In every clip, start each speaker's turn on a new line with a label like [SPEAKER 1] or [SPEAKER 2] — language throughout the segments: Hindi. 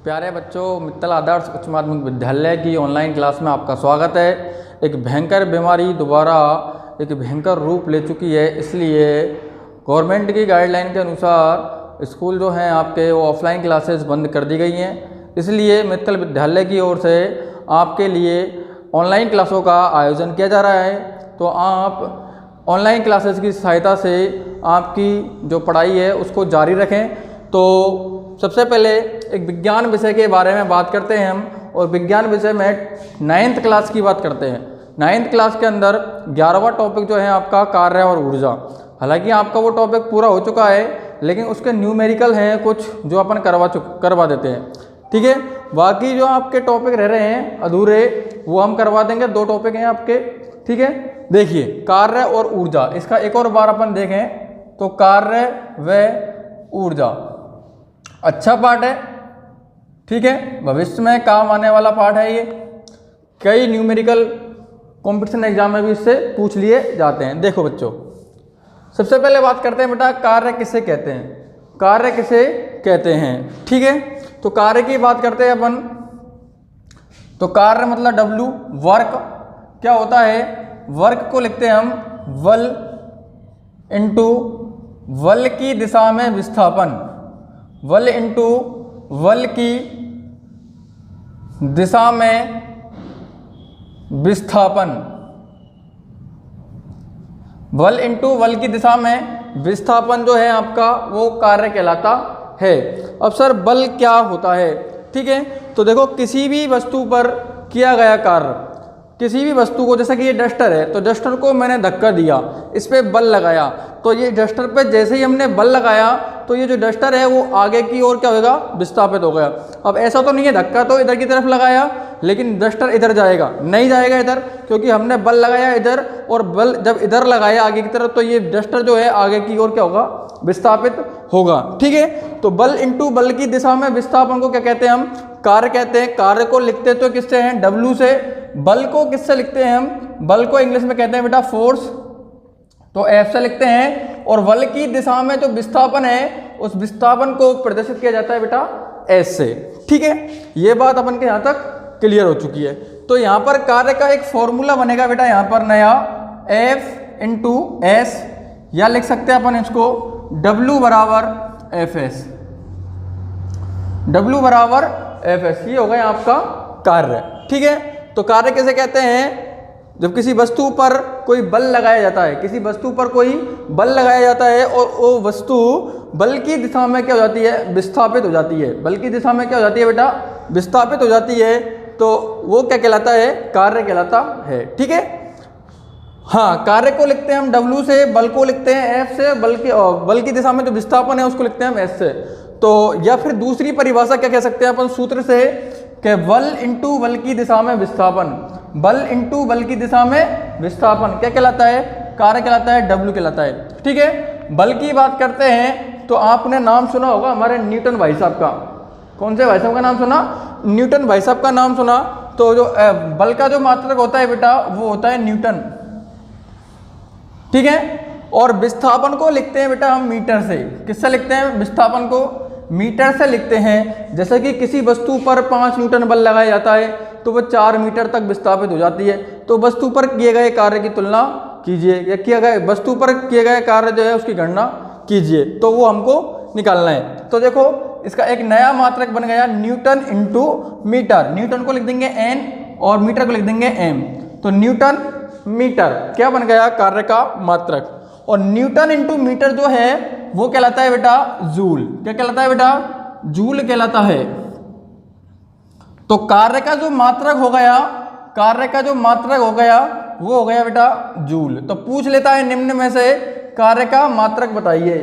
[SPEAKER 1] प्यारे बच्चों, मित्तल आदर्श उच्च माध्यमिक विद्यालय की ऑनलाइन क्लास में आपका स्वागत है। एक भयंकर बीमारी दोबारा एक भयंकर रूप ले चुकी है, इसलिए गवर्नमेंट की गाइडलाइन के अनुसार स्कूल जो हैं आपके वो ऑफलाइन क्लासेस बंद कर दी गई हैं। इसलिए मित्तल विद्यालय की ओर से आपके लिए ऑनलाइन क्लासों का आयोजन किया जा रहा है। तो आप ऑनलाइन क्लासेस की सहायता से आपकी जो पढ़ाई है उसको जारी रखें। तो सबसे पहले एक विज्ञान विषय के बारे में बात करते हैं हम, और विज्ञान विषय में 9th क्लास की बात करते हैं। 9th क्लास के अंदर 11वां टॉपिक जो है आपका कार्य और ऊर्जा। हालांकि आपका वो टॉपिक पूरा हो चुका है, लेकिन उसके न्यूमेरिकल हैं कुछ जो अपन करवा देते हैं, ठीक है। बाकी जो आपके टॉपिक रह रहे हैं अधूरे वो हम करवा देंगे। 2 टॉपिक हैं आपके, ठीक है। देखिए, कार्य और ऊर्जा, इसका एक और बार अपन देखें तो कार्य व ऊर्जा अच्छा पाठ है, ठीक है। भविष्य में काम आने वाला पाठ है ये। कई न्यूमेरिकल कंपटीशन एग्जाम में भी इससे पूछ लिए जाते हैं। देखो बच्चों, सबसे पहले बात करते हैं बेटा, कार्य किसे कहते हैं। कार्य किसे कहते हैं, ठीक है। तो कार्य की बात करते हैं अपन। तो कार्य मतलब W, वर्क क्या होता है। वर्क को लिखते हैं हम बल इंटू बल की दिशा में विस्थापन। बल इंटू बल की दिशा में विस्थापन। बल इंटू बल की दिशा में विस्थापन जो है आपका वो कार्य कहलाता है। अब सर बल क्या होता है, ठीक है। तो देखो, किसी भी वस्तु पर किया गया कार्य, किसी भी वस्तु को, जैसे कि ये डस्टर है तो डस्टर को मैंने धक्का दिया, इस पर बल लगाया, तो ये डस्टर पे जैसे ही हमने बल लगाया तो ये जो डस्टर है वो आगे की ओर क्या होगा, विस्थापित हो गया। अब ऐसा तो नहीं है धक्का तो इधर की तरफ लगाया लेकिन डस्टर इधर जाएगा, नहीं जाएगा इधर, क्योंकि हमने बल लगाया इधर, और बल जब इधर लगाया आगे की तरफ तो ये डस्टर जो है आगे की ओर क्या होगा, विस्थापित होगा, ठीक है। तो बल इंटू बल की दिशा में विस्थापन को क्या कहते हैं हम, कार्य कहते हैं। कार्य को लिखते तो किससे हैं, W से। बल को किससे लिखते हैं हम, बल को इंग्लिश में कहते हैं बेटा फोर्स, तो F से लिखते हैं। और बल की दिशा में जो विस्थापन है उस विस्थापन को प्रदर्शित किया जाता है बेटा S से, ठीक है। ये बात अपन के यहाँ तक क्लियर हो चुकी है। तो यहाँ पर कार्य का एक फॉर्मूला बनेगा बेटा यहाँ पर नया, F इंटू S, या लिख सकते हैं अपन इसको W बराबर Fs। W बराबर Fs, ये होगा आपका कार्य, ठीक है। तो कार्य कैसे कहते हैं, जब किसी वस्तु पर कोई बल लगाया जाता है, किसी वस्तु पर कोई बल लगाया जाता है और वो वस्तु बल की दिशा में क्या हो जाती है, विस्थापित हो जाती है। बल की दिशा में क्या हो जाती है बेटा, विस्थापित हो जाती है, तो वो क्या कहलाता है, कार्य कहलाता है, ठीक है। हाँ, कार्य को लिखते हैं हम W से, बल को लिखते हैं F से, बल की दिशा में जो विस्थापन है उसको लिखते हैं हम S से। तो या फिर दूसरी परिभाषा क्या कह सकते हैं अपन सूत्र से, कि बल इंटू बल की दिशा में विस्थापन। बल इंटू बल की दिशा में विस्थापन क्या कहलाता है, कार्य कहलाता है, W कहलाता है, ठीक है। बल की बात करते हैं तो आपने नाम सुना होगा हमारे न्यूटन भाई साहब का। कौन से भाई साहब का नाम सुना, न्यूटन भाई साहब का नाम सुना। तो जो बल का जो मात्रक होता है बेटा वो होता है न्यूटन, ठीक है। और विस्थापन को लिखते हैं बेटा हम मीटर से। किससे लिखते हैं विस्थापन को, मीटर से लिखते हैं। जैसे कि किसी वस्तु पर 5 न्यूटन बल लगाया जाता है तो वो 4 मीटर तक विस्थापित हो जाती है। तो वस्तु पर किए गए कार्य की तुलना कीजिए, या किया गया वस्तु पर किए गए कार्य जो है उसकी गणना कीजिए, तो वो हमको निकालना है। तो देखो, इसका एक नया मात्रक बन गया न्यूटन इंटू मीटर। न्यूटन को लिख देंगे N और मीटर को लिख देंगे M। तो न्यूटन मीटर क्या बन गया, कार्य का मात्रक। और न्यूटन इंटू मीटर जो है वो कहलाता है बेटा जूल। क्या कहलाता है बेटा, जूल कहलाता है। तो कार्य का जो मात्रक हो गया, कार्य का जो मात्रक हो गया वो हो गया बेटा जूल। तो पूछ लेता है निम्न में से कार्य का मात्रक बताइए,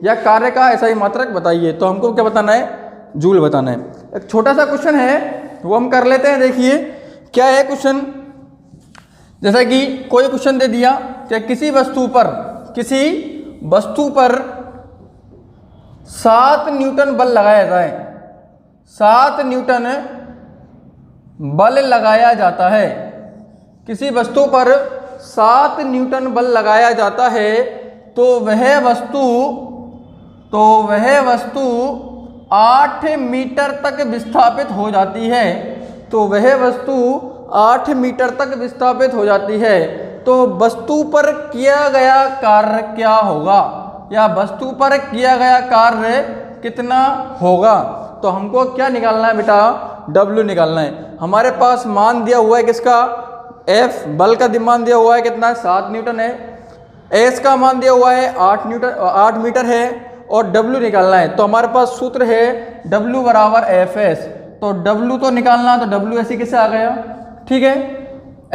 [SPEAKER 1] या कार्य का ऐसा ही मात्रक बताइए। तो हमको क्या बताना है, जूल बताना है। एक छोटा सा क्वेश्चन है वो हम कर लेते हैं। देखिए क्या है क्वेश्चन, जैसा कि कोई क्वेश्चन दे दिया कि किसी वस्तु पर 7 न्यूटन बल लगाया जाए, 7 न्यूटन बल लगाया जाता है। किसी वस्तु पर 7 न्यूटन बल लगाया जाता है तो वह वस्तु 8 मीटर तक विस्थापित हो जाती है, तो वह वस्तु 8 मीटर तक विस्थापित हो जाती है, तो वस्तु पर किया गया कार्य क्या होगा, या वस्तु पर किया गया कार्य कितना होगा। तो हमको क्या निकालना है बेटा, W निकालना है। हमारे पास मान दिया हुआ है किसका, F बल का मान दिया हुआ है कितना, 7 न्यूटन है। S का मान दिया हुआ है 8 मीटर है, और W निकालना है। तो हमारे पास सूत्र है W बराबर Fs। तो W तो निकालना, तो W ऐसी कैसे आ गया, ठीक है।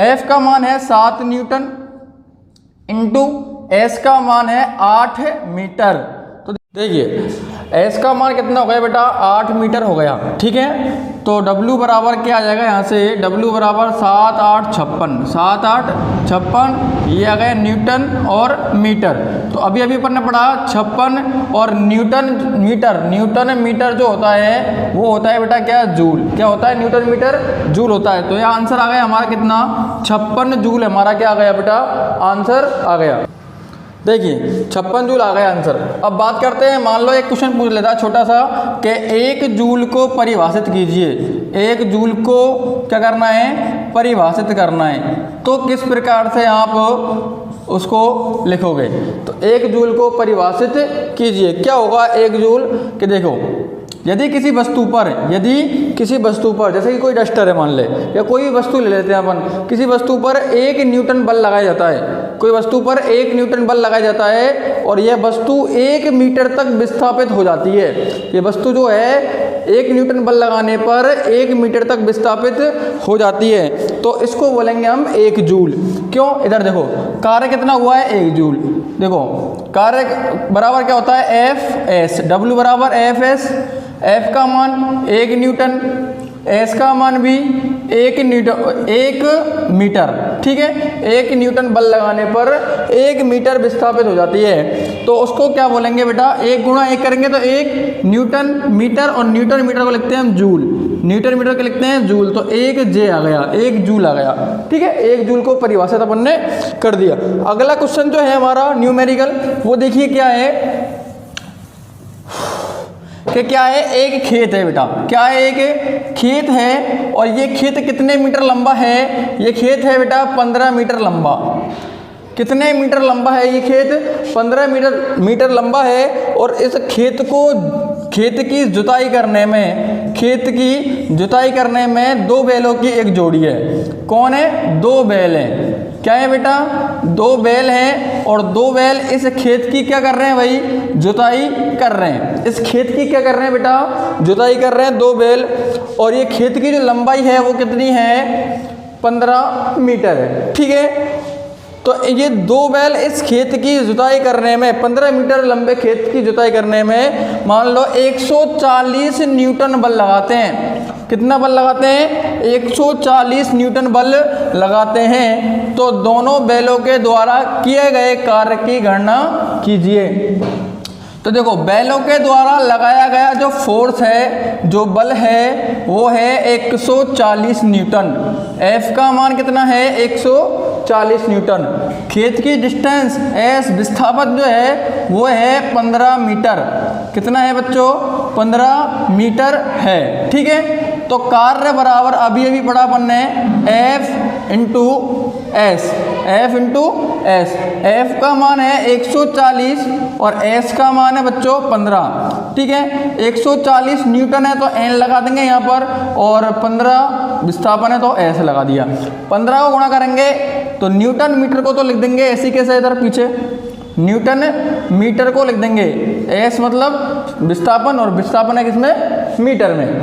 [SPEAKER 1] F का मान है 7 न्यूटन इंटू S का मान है 8 मीटर। तो देखिए S का मान कितना हो गया बेटा, 8 मीटर हो गया, ठीक है। तो W बराबर क्या आ जाएगा यहाँ से, W बराबर 7 8 56, 7 8 56, ये आ गया न्यूटन और मीटर। तो अभी अपन ने पढ़ा 56 और न्यूटन मीटर। न्यूटन मीटर जो होता है वो होता है बेटा क्या, जूल। क्या होता है, न्यूटन मीटर जूल होता है। तो यह आंसर आ गया हमारा कितना, 56 जूल हमारा क्या आ गया बेटा, आंसर आ गया। देखिए 56 जूल आ गया आंसर। अब बात करते हैं, मान लो एक क्वेश्चन पूछ लेता है छोटा सा कि 1 जूल को परिभाषित कीजिए। 1 जूल को क्या करना है, परिभाषित करना है। तो किस प्रकार से आप उसको लिखोगे। तो 1 जूल को परिभाषित कीजिए, क्या होगा 1 जूल, कि देखो यदि किसी वस्तु पर जैसे कि कोई डस्टर है मान ले, या कोई भी वस्तु ले लेते हैं अपन, किसी वस्तु पर 1 न्यूटन बल लगाया जाता है, कोई वस्तु पर 1 न्यूटन बल लगाया जाता है, और यह वस्तु 1 मीटर तक विस्थापित हो जाती है। ये वस्तु जो है 1 न्यूटन बल लगाने पर 1 मीटर तक विस्थापित हो जाती है, तो इसको बोलेंगे हम 1 जूल। क्यों, इधर देखो कार्य कितना हुआ है, 1 जूल। देखो कार्य बराबर क्या होता है, Fs। W बराबर Fs। F का मान 1 न्यूटन, S का मान भी 1 मीटर, ठीक है। 1 न्यूटन बल लगाने पर 1 मीटर विस्थापित हो जाती है, तो उसको क्या बोलेंगे बेटा, 1 गुणा 1 करेंगे तो 1 न्यूटन मीटर, और न्यूटन मीटर को लिखते हैं हम जूल, न्यूटन मीटर को लिखते हैं जूल। तो 1 J आ गया, 1 जूल आ गया, ठीक है। 1 जूल को परिभाषित अपन ने कर दिया। अगला क्वेश्चन जो है हमारा न्यूमेरिकल, वो देखिए क्या है, कि क्या है, एक खेत है बेटा, क्या है, एक खेत है, और ये खेत कितने मीटर लंबा है, ये खेत है बेटा 15 मीटर लंबा। कितने मीटर लंबा है ये खेत, 15 मीटर लंबा है। और इस खेत की जुताई करने में 2 बैलों की एक जोड़ी है। कौन है, 2 बैल हैं। क्या है बेटा, 2 बैल हैं, और 2 बैल इस खेत की क्या कर रहे हैं भाई, जुताई कर रहे हैं। इस खेत की क्या कर रहे हैं बेटा, जुताई कर रहे हैं 2 बैल। और ये खेत की जो लंबाई है वो कितनी है, 15 मीटर है, ठीक है। तो ये 2 बैल इस खेत की जुताई करने में, 15 मीटर लंबे खेत की जुताई करने में मान लो 140 न्यूटन बल लगाते हैं। कितना बल लगाते हैं, 140 न्यूटन बल लगाते हैं। तो दोनों बैलों के द्वारा किए गए कार्य की गणना कीजिए। तो देखो बैलों के द्वारा लगाया गया जो फोर्स है, जो बल है, वो है 140 न्यूटन। F का मान कितना है, 140 न्यूटन। खेत की डिस्टेंस S, विस्थापन जो है वो है 15 मीटर। कितना है बच्चों, 15 मीटर है, ठीक है। तो कार्य बराबर अभी पढ़ा अपन ने F into S, F into S। F का मान है 140 और S का मान है बच्चों 15, ठीक है। 140 न्यूटन है तो N लगा देंगे यहाँ पर, और 15 विस्थापन है तो S लगा दिया। 15 को गुणा करेंगे तो न्यूटन मीटर को तो लिख देंगे ऐसी कैसे, इधर पीछे न्यूटन मीटर को लिख देंगे। S मतलब विस्थापन, और विस्थापन है किसमें, मीटर में।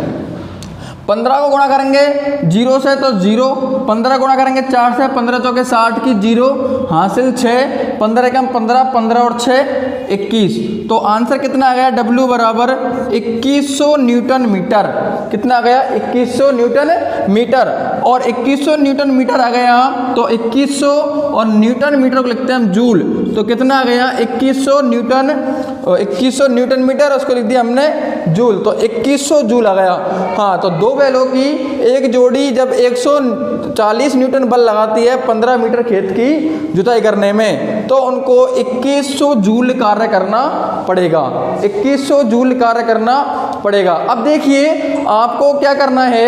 [SPEAKER 1] 15 को गुणा करेंगे 0 से तो 0, 15 गुणा करेंगे 4 से, 15 चौके 60 की 0 हासिल 6, 15 कम 15, 15 और 6 21। तो आंसर कितना आ गया, W बराबर 2100 न्यूटन मीटर। कितना आ गया, 2100 न्यूटन मीटर। और 2100 न्यूटन मीटर आ गया, तो 2100 और न्यूटन मीटर को लिखते हैं हम जूल। तो कितना आ गया, 2100 न्यूटन मीटर, उसको लिख दिया हमने जूल। तो 2100 जूल आ गया। हाँ, तो 2 बैलों की एक जोड़ी जब 140 न्यूटन बल लगाती है 15 मीटर खेत की जुताई करने में, तो उनको 2100 जूल कार्य करना पड़ेगा, 2100 जूल कार्य करना पड़ेगा। अब देखिए आपको क्या करना है,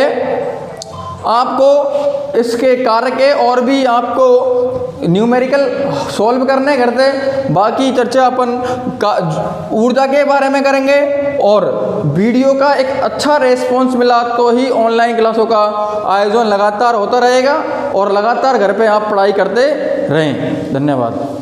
[SPEAKER 1] आपको इसके कार्य के और भी आपको न्यूमेरिकल सॉल्व करने करते, बाकी चर्चा अपन ऊर्जा के बारे में करेंगे। और वीडियो का एक अच्छा रेस्पॉन्स मिला तो ही ऑनलाइन क्लासों का आयोजन लगातार होता रहेगा और लगातार घर पे आप पढ़ाई करते रहें। धन्यवाद।